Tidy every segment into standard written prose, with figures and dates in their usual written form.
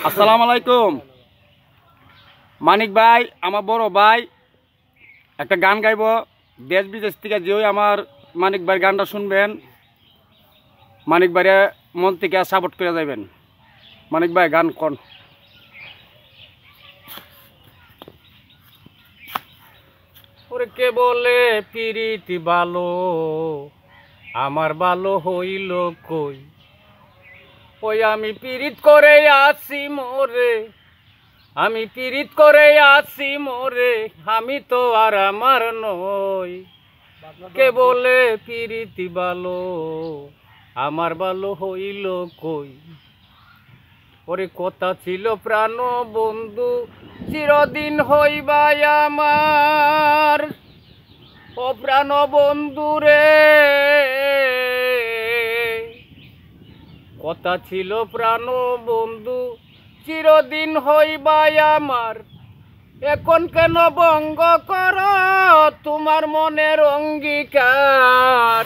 আসসালামু আলাইকুম। মানিক ভাই আমার বড় ভাই একটা গান গাইব, দেশ বিদেশ থেকে যে আমার মানিক ভাই গানটা শুনবেন, মানিক ভাইরে মন থেকে সাপোর্ট করে যাবেন। মানিক ভাই গান কোন? ওরে কে বলে পিরিতি ভালো, আমার ভালো হইল কই, ওই আমি পিরিত করে আসি মোরে, আমি পিরিত করে আসি মোরে, আমি তো আর আমার নই। কে বলে পিরিতি ভালো, আমার ভালো হইল কই, ওরে কথা ছিল প্রাণ বন্ধু চিরদিন হইবাই আমার, ও প্রাণ বন্ধু রে, কথা ছিল প্রাণ বন্ধু চিরদিন হইবাই আমার, এখন কেন ভঙ্গ কর তোমার মনের অঙ্গীকার,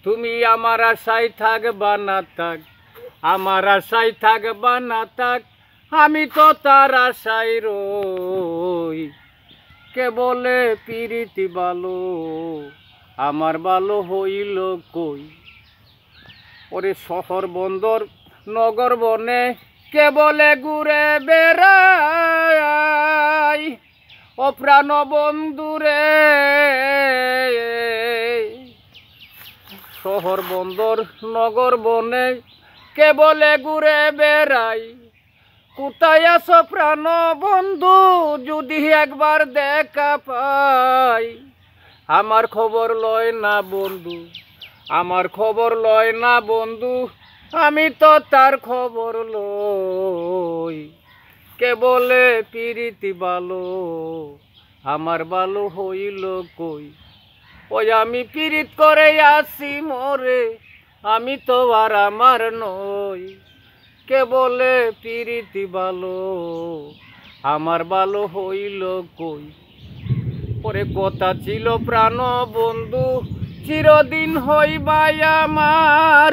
তুমি আমার আশায় থাকবা না থাক, আমার আশায় থাকবা না থাক, আমি তো তার আশায় রই। কে বলে পিরিতি ভালো, আমার ভালো হইল কই, ওরে শহর বন্দর নগর বনে কে বলে ঘুরে বেড়াই, ও প্রাণ বন্ধুরে, শহর বন্দর নগর বনে কে বলে ঘুরে বেড়াই, কোথায় আছো প্রাণ বন্ধু যদি একবার দেখা পাই, আমার খবর লয় না বন্ধু, আমার খবর লয় না বন্ধু, আমি তো তার খবর লই। কে বলে পিরিতি ভালো, আমার ভালো হইল কই, ওই আমি পিরিত করে আসি মোরে, আমি তো আর আমার নই। কে বলে পিরিতি ভালো, আমার ভালো হইল কই, ওরে কথা ছিল প্রাণ বন্ধু চিরদিন হইবাই আমার,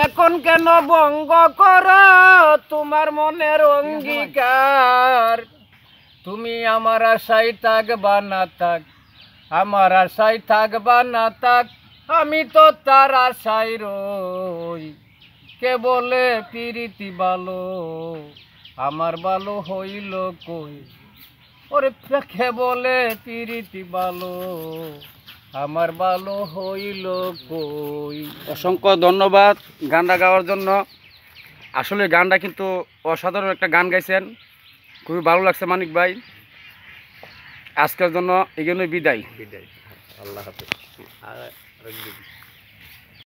এখন কেন ভঙ্গ কর তোমার মনের অঙ্গীকার, তুমি আমার আশায় থাকবা না থাক, আমার আশায় থাকবা না থাক, আমি তো তার আশায় রই। কে বলে পিরিতি ভালো, আমার ভালো হইল কই, ওরে কে বলে পিরিতি ভালো, আমার ভালো হইল কই। অসংখ্য ধন্যবাদ গানটা গাওয়ার জন্য। আসলে গানটা কিন্তু অসাধারণ একটা গান গাইছেন, খুবই ভালো লাগছে মানিক ভাই। আজকের জন্য এই জন্যই বিদায়। আল্লাহ হাফেজ।